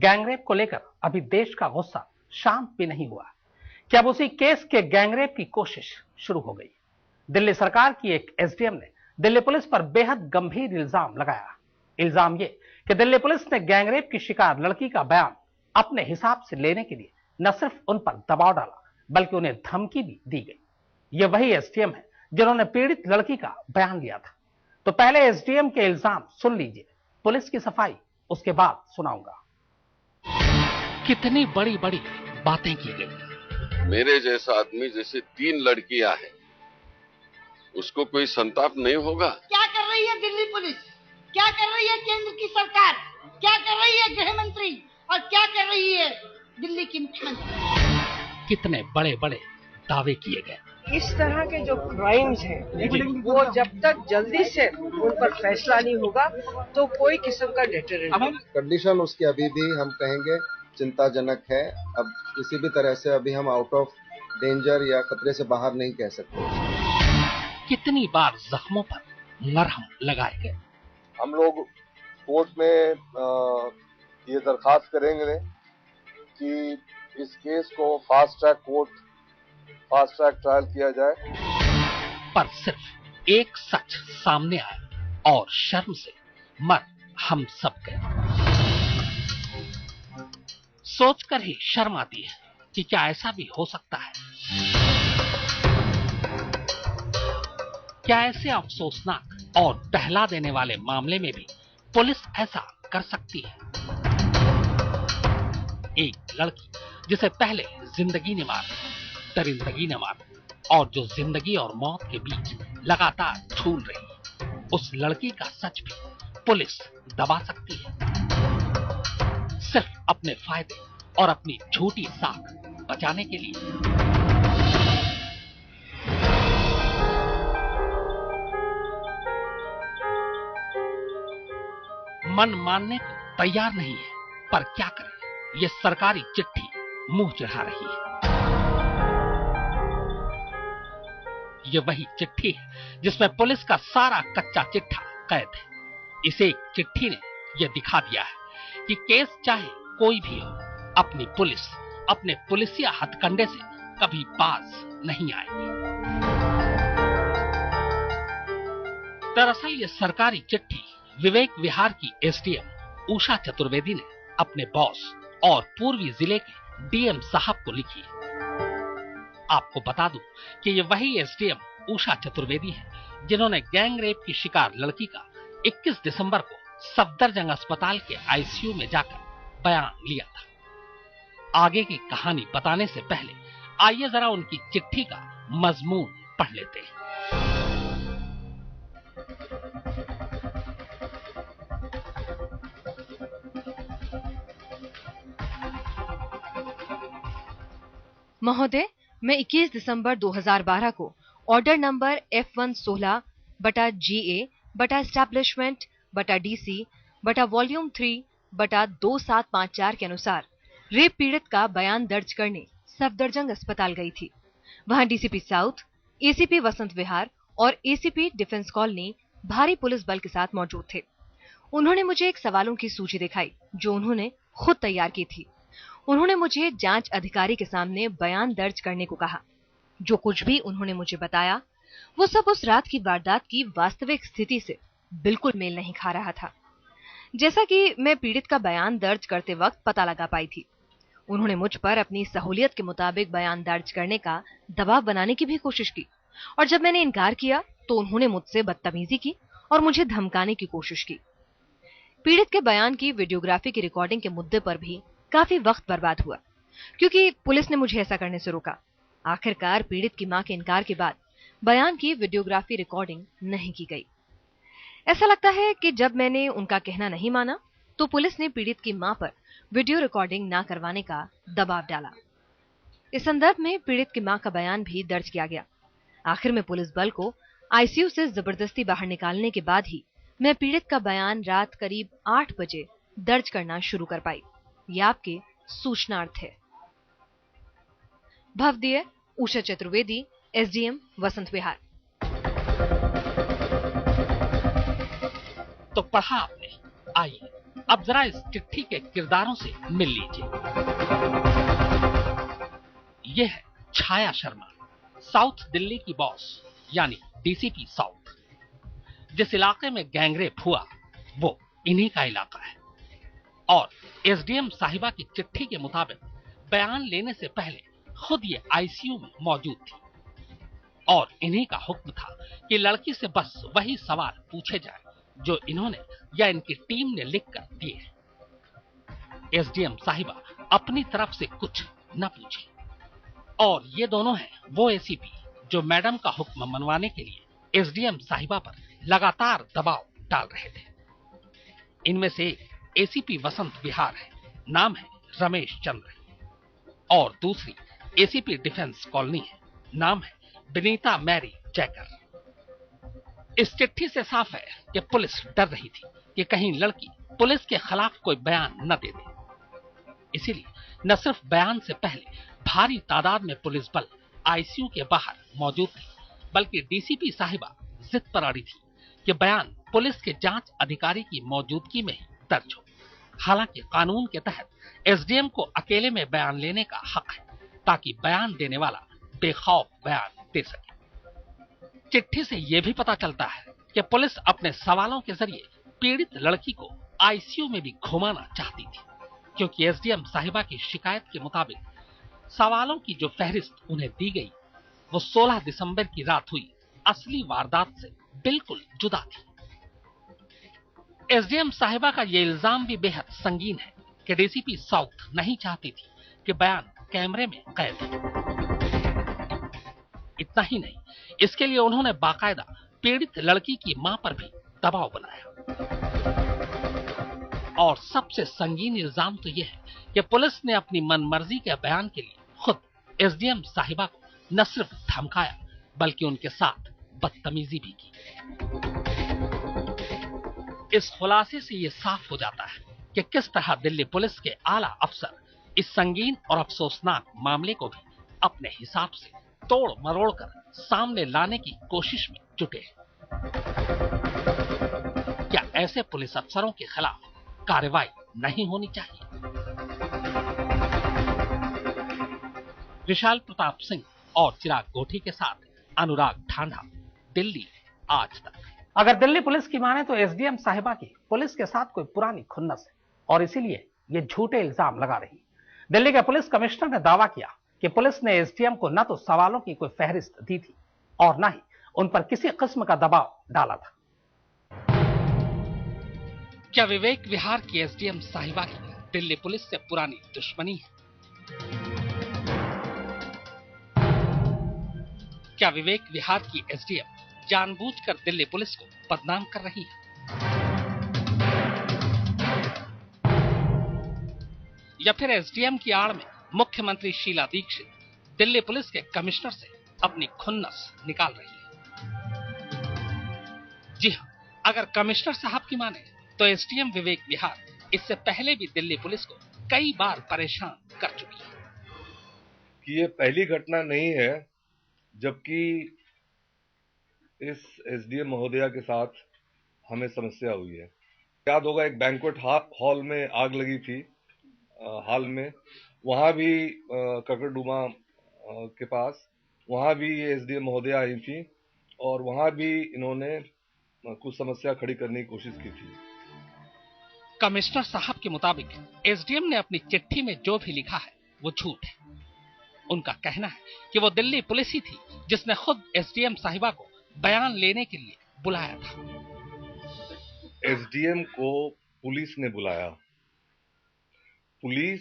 Gangrape को लेकर अभी देश का गुस्सा शांत भी नहीं हुआ कि अब उसी केस के गैंगरेप की कोशिश शुरू हो गई। दिल्ली सरकार की एक एसडीएम ने दिल्ली पुलिस पर बेहद गंभीर इल्जाम लगाया। इल्जाम ये कि दिल्ली पुलिस ने गैंगरेप की शिकार लड़की का बयान अपने हिसाब से लेने के लिए न सिर्फ उन पर दबाव डाला बल्कि उन्हें धमकी भी दी गई। ये वही एसडीएम है जिन्होंने पीड़ित लड़की का बयान लिया था। तो पहले एसडीएम के इल्जाम सुन लीजिए, पुलिस की सफाई उसके बाद सुनाऊंगा। कितनी बड़ी बड़ी बातें की गई। मेरे जैसा आदमी जैसे 3 लड़कियां हैं, उसको कोई संताप नहीं होगा? क्या कर रही है दिल्ली पुलिस, क्या कर रही है केंद्र की सरकार, क्या कर रही है गृह मंत्री और क्या कर रही है दिल्ली की मुख्यमंत्री? कितने बड़े बड़े दावे किए गए। इस तरह के जो क्राइम्स हैं वो जब तक जल्दी से उन पर फैसला नहीं होगा तो कोई किस्म का डेटरेंट नहीं। कंडीशन उसकी अभी भी हम कहेंगे चिंताजनक है। अब किसी भी तरह से अभी हम आउट ऑफ डेंजर या खतरे से बाहर नहीं कह सकते। कितनी बार जख्मों पर मरहम लगाए गए। हम लोग कोर्ट में ये दरखास्त करेंगे कि इस केस को फास्ट ट्रैक ट्रायल किया जाए। पर सिर्फ एक सच सामने आया और शर्म से मर हम सब गए। सोचकर ही शर्म आती है कि क्या ऐसा भी हो सकता है। क्या ऐसे अफसोसनाक और दहला देने वाले मामले में भी पुलिस ऐसा कर सकती है? एक लड़की जिसे पहले जिंदगी ने मारा, दरिंदगी ने मारा और जो जिंदगी और मौत के बीच लगातार झूल रही, उस लड़की का सच भी पुलिस दबा सकती है, सिर्फ अपने फायदे और अपनी झूठी साख बचाने के लिए। मन मानने को तैयार नहीं है, पर क्या करें, ये सरकारी चिट्ठी मुंह चढ़ा रही है। ये वही चिट्ठी है जिसमें पुलिस का सारा कच्चा चिट्ठा कैद है। इस एक चिट्ठी ने यह दिखा दिया है कि केस चाहे कोई भी हो, अपनी पुलिस अपने पुलिसिया हथकंडे से कभी बाज नहीं आएगी। दरअसल ये सरकारी चिट्ठी विवेक विहार की एसडीएम उषा चतुर्वेदी ने अपने बॉस और पूर्वी जिले के डीएम साहब को लिखी है। आपको बता दूं कि ये वही एसडीएम उषा चतुर्वेदी है जिन्होंने गैंग रेप की शिकार लड़की का 21 दिसंबर को सफदरजंग अस्पताल के आईसीयू में जाकर बयान लिया था। आगे की कहानी बताने से पहले आइए जरा उनकी चिट्ठी का मजमून पढ़ लेते हैं। महोदय, मैं 21 दिसंबर 2012 को ऑर्डर नंबर F116/GA/एस्टैब्लिशमेंट/DC/वॉल्यूम 3/2754 के अनुसार रेप पीड़ित का बयान दर्ज करने सफदरजंग अस्पताल गई थी। वहां DCP south, ACP Vasant Vihar और एसीपी डिफेंस कॉलोनी भारी पुलिस बल के साथ मौजूद थे। उन्होंने मुझे एक सवालों की सूची दिखाई जो उन्होंने खुद तैयार की थी। उन्होंने मुझे जांच अधिकारी के सामने बयान दर्ज करने को कहा। जो कुछ भी उन्होंने मुझे बताया वो सब उस रात की वारदात की वास्तविक स्थिति से बिल्कुल मेल नहीं खा रहा था, जैसा कि मैं पीड़ित का बयान दर्ज करते वक्त पता लगा पाई थी। उन्होंने मुझ पर अपनी सहूलियत के मुताबिक बयान दर्ज करने का दबाव बनाने की भी कोशिश की और जब मैंने इनकार किया तो उन्होंने मुझसे बदतमीजी की और मुझे धमकाने की कोशिश की। पीड़ित के बयान की वीडियोग्राफी की रिकॉर्डिंग के मुद्दे पर भी काफी वक्त बर्बाद हुआ क्योंकि पुलिस ने मुझे ऐसा करने से रोका। आखिरकार पीड़ित की मां के इनकार के बाद बयान की वीडियोग्राफी रिकॉर्डिंग नहीं की गई। ऐसा लगता है कि जब मैंने उनका कहना नहीं माना तो पुलिस ने पीड़ित की मां पर वीडियो रिकॉर्डिंग ना करवाने का दबाव डाला। इस संदर्भ में पीड़ित की मां का बयान भी दर्ज किया गया। आखिर में पुलिस बल को आईसीयू से जबरदस्ती बाहर निकालने के बाद ही मैं पीड़ित का बयान रात करीब 8 बजे दर्ज करना शुरू कर पाई। ये आपके सूचनार्थ है। भवदीय उषा चतुर्वेदी, एसडीएम वसंत विहार। तो पढ़ा आपने, आइए अब जरा इस चिट्ठी के किरदारों से मिल लीजिए। यह है छाया शर्मा, साउथ दिल्ली की बॉस यानी डीसीपी साउथ। जिस इलाके में गैंगरेप हुआ वो इन्हीं का इलाका है और एसडीएम साहिबा की चिट्ठी के मुताबिक बयान लेने से पहले खुद ये आईसीयू में मौजूद थी और इन्हीं का हुक्म था कि लड़की से बस वही सवाल पूछे जाए जो इन्होंने या इनकी टीम ने लिखकर दिए हैं। एसडीएम साहिबा अपनी तरफ से कुछ न पूछे और ये दोनों हैं वो एसीपी जो मैडम का हुक्म मनवाने के लिए एसडीएम साहिबा पर लगातार दबाव डाल रहे थे। इनमें से एक एसीपी वसंत विहार है, नाम है रमेश चंद्र, और दूसरी एसीपी डिफेंस कॉलोनी है, नाम है विनीता मैरी जैकर। इस चिट्ठी से साफ है कि पुलिस डर रही थी कि कहीं लड़की पुलिस के खिलाफ कोई बयान न दे दे। इसीलिए न सिर्फ बयान से पहले भारी तादाद में पुलिस बल आईसीयू के बाहर मौजूद थी, बल्कि डीसीपी साहिबा जिद पर अड़ी थी कि बयान पुलिस के जांच अधिकारी की मौजूदगी में ही दर्ज हो। हालांकि कानून के तहत एसडीएम को अकेले में बयान लेने का हक है ताकि बयान देने वाला बेखौफ बयान दे सके। चिट्ठी से यह भी पता चलता है कि पुलिस अपने सवालों के जरिए पीड़ित लड़की को आईसीयू में भी घुमाना चाहती थी, क्योंकि एसडीएम साहिबा की शिकायत के मुताबिक सवालों की जो फहरिस्त उन्हें दी गई वो 16 दिसंबर की रात हुई असली वारदात से बिल्कुल जुदा थी। एसडीएम साहिबा का यह इल्जाम भी बेहद संगीन है कि डीसीपी साउथ नहीं चाहती थी कि बयान कैमरे में कैद हो। इतना ही नहीं, इसके लिए उन्होंने बाकायदा पीड़ित लड़की की मां पर भी दबाव बनाया। और सबसे संगीन इल्जाम तो यह है कि पुलिस ने अपनी मनमर्जी के बयान के लिए खुद एसडीएम साहिबा को न सिर्फ धमकाया बल्कि उनके साथ बदतमीजी भी की। इस खुलासे से यह साफ हो जाता है कि किस तरह दिल्ली पुलिस के आला अफसर इस संगीन और अफसोसनाक मामले को भी अपने हिसाब से तोड़ मरोड़ कर सामने लाने की कोशिश में जुटे हैं। क्या ऐसे पुलिस अफसरों के खिलाफ कार्रवाई नहीं होनी चाहिए? विशाल प्रताप सिंह और चिराग गोठी के साथ अनुराग ढांढा, दिल्ली आज तक। अगर दिल्ली पुलिस की माने तो एसडीएम साहिबा की पुलिस के साथ कोई पुरानी खुन्नस है और इसीलिए ये झूठे इल्जाम लगा रही। दिल्ली के पुलिस कमिश्नर ने दावा किया कि पुलिस ने एसडीएम को न तो सवालों की कोई फहरिस्त दी थी और न ही उन पर किसी किस्म का दबाव डाला था। क्या विवेक विहार की एसडीएम साहिबा की दिल्ली पुलिस से पुरानी दुश्मनी है? क्या विवेक विहार की एसडीएम जानबूझकर दिल्ली पुलिस को बदनाम कर रही है? या फिर एसडीएम की आड़ में मुख्यमंत्री शीला दीक्षित दिल्ली पुलिस के कमिश्नर से अपनी खुन्नस निकाल रही है? जी हां, अगर कमिश्नर साहब की माने तो एसडीएम विवेक विहार इससे पहले भी दिल्ली पुलिस को कई बार परेशान कर चुकी है। कि ये पहली घटना नहीं है जबकि इस एसडीएम महोदया के साथ हमें समस्या हुई है। याद होगा, एक बैंक्वेट हॉल में आग लगी थी हाल में, वहां भी ककड़डुमा के पास, वहां भी ये एसडीएम महोदया आई थी और वहां भी इन्होंने कुछ समस्या खड़ी करने की कोशिश की थी। कमिश्नर साहब के मुताबिक एसडीएम ने अपनी चिट्ठी में जो भी लिखा है वो झूठ है। उनका कहना है कि वो दिल्ली पुलिस ही थी जिसने खुद एसडीएम साहिबा को बयान लेने के लिए बुलाया था। एसडीएम को पुलिस ने बुलाया। पुलिस,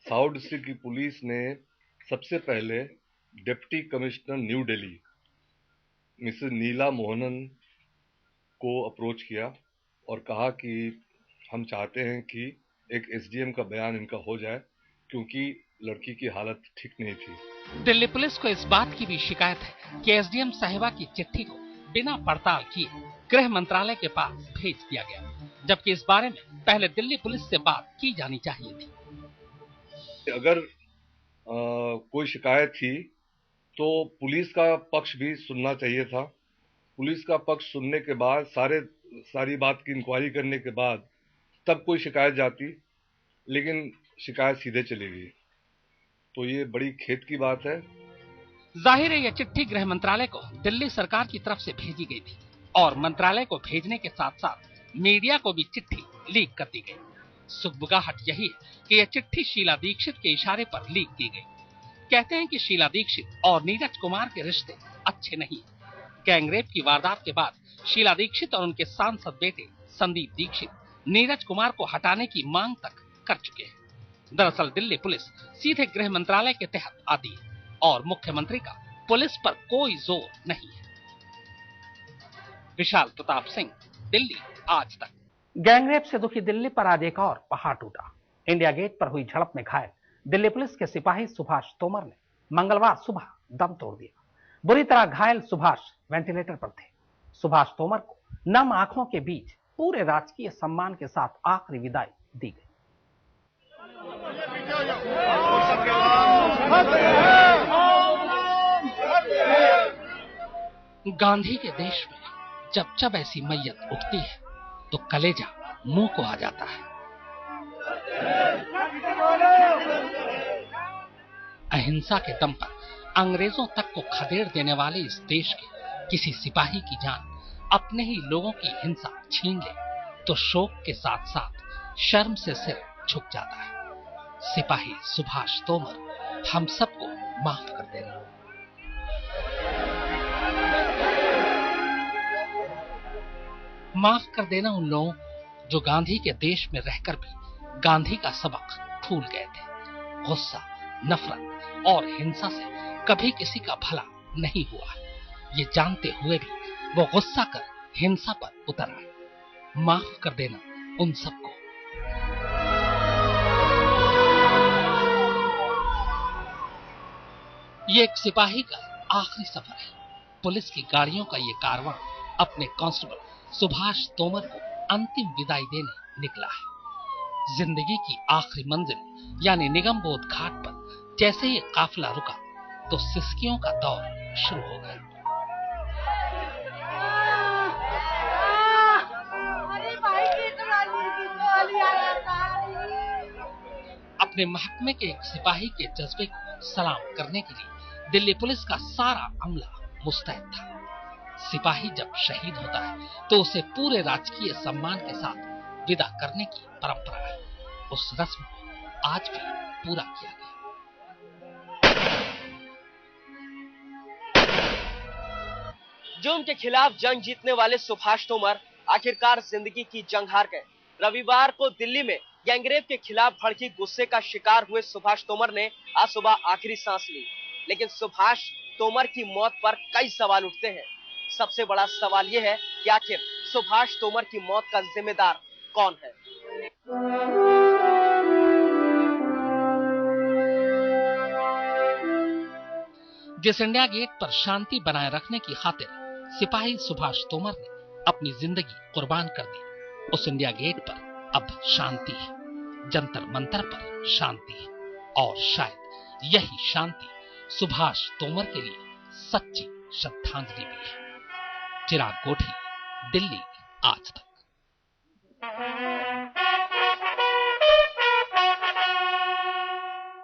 साउथ डिस्ट्रिक्ट की पुलिस ने सबसे पहले deputy commissioner new Delhi Mrs Neela Mohanan को अप्रोच किया और कहा कि हम चाहते हैं कि एक एसडीएम का बयान इनका हो जाए क्योंकि लड़की की हालत ठीक नहीं थी। दिल्ली पुलिस को इस बात की भी शिकायत है कि एसडीएम साहिबा की चिट्ठी को बिना पड़ताल किए गृह मंत्रालय के पास भेज दिया गया, जबकि इस बारे में पहले दिल्ली पुलिस से बात की जानी चाहिए थी। अगर कोई शिकायत थी तो पुलिस का पक्ष भी सुनना चाहिए था। पुलिस का पक्ष सुनने के बाद सारी बात की इंक्वायरी करने के बाद तब कोई शिकायत जाती, लेकिन शिकायत सीधे चली गई। तो ये बड़ी खेद की बात है। जाहिर है यह चिट्ठी गृह मंत्रालय को दिल्ली सरकार की तरफ से भेजी गई थी और मंत्रालय को भेजने के साथ साथ मीडिया को भी चिट्ठी लीक कर दी गई। सुगबुगाहट यही है कि यह चिट्ठी शीला दीक्षित के इशारे पर लीक की गई। कहते हैं कि शीला दीक्षित और नीरज कुमार के रिश्ते अच्छे नहीं। गैंगरेप की वारदात के बाद शीला दीक्षित और उनके सांसद बेटे संदीप दीक्षित नीरज कुमार को हटाने की मांग तक कर चुके हैं। दरअसल दिल्ली पुलिस सीधे गृह मंत्रालय के तहत आती है और मुख्यमंत्री का पुलिस पर कोई जोर नहीं है। विशाल प्रताप सिंह, दिल्ली आज तक। गैंगरेप से दुखी दिल्ली पर आज एक और पहाड़ टूटा। इंडिया गेट पर हुई झड़प में घायल दिल्ली पुलिस के सिपाही सुभाष तोमर ने मंगलवार सुबह दम तोड़ दिया। बुरी तरह घायल सुभाष वेंटिलेटर पर थे। सुभाष तोमर को नम आंखों के बीच पूरे राजकीय सम्मान के साथ आखिरी विदाई दी गई। गांधी के देश में जब जब ऐसी मैयत उठती है तो कलेजा मुंह को आ जाता है। अहिंसा के दम पर अंग्रेजों तक को खदेड़ देने वाले इस देश के किसी सिपाही की जान अपने ही लोगों की हिंसा छीन ले तो शोक के साथ साथ शर्म से सिर झुक जाता है। सिपाही सुभाष तोमर, हम सबको माफ कर देना। माफ कर देना उन लोगों को जो गांधी के देश में रहकर भी गांधी का सबक भूल गए थे। गुस्सा, नफरत और हिंसा से कभी किसी का भला नहीं हुआ। ये जानते हुए भी वो गुस्सा कर हिंसा पर उतर आए। माफ कर देना उन सबको। ये एक सिपाही का आखिरी सफर है। पुलिस की गाड़ियों का ये कारवां अपने कांस्टेबल सुभाष तोमर को अंतिम विदाई देने निकला है। जिंदगी की आखिरी मंजिल यानी निगमबोध घाट पर जैसे ये काफिला रुका तो सिसकियों का दौर शुरू हो गया। अपने महकमे के एक सिपाही के जज्बे को सलाम करने के लिए दिल्ली पुलिस का सारा अमला मुस्तैद था। सिपाही जब शहीद होता है तो उसे पूरे राजकीय सम्मान के साथ विदा करने की परंपरा है। उस रस्म को आज भी पूरा किया गया। जुर्म के खिलाफ जंग जीतने वाले सुभाष तोमर आखिरकार जिंदगी की जंग हार गए। रविवार को दिल्ली में गैंगरेप के खिलाफ भड़की गुस्से का शिकार हुए सुभाष तोमर ने आज सुबह आखिरी सांस ली। लेकिन सुभाष तोमर की मौत पर कई सवाल उठते हैं। सबसे बड़ा सवाल यह है कि आखिर सुभाष तोमर की मौत का जिम्मेदार कौन है। जिस इंडिया गेट पर शांति बनाए रखने की खातिर सिपाही सुभाष तोमर ने अपनी जिंदगी कुर्बान कर दी, उस इंडिया गेट पर अब शांति है। जंतर मंतर पर शांति है और शायद यही शांति सुभाष तोमर के लिए सच्ची श्रद्धांजलि भी है। चिराग कोठी, दिल्ली आज तक।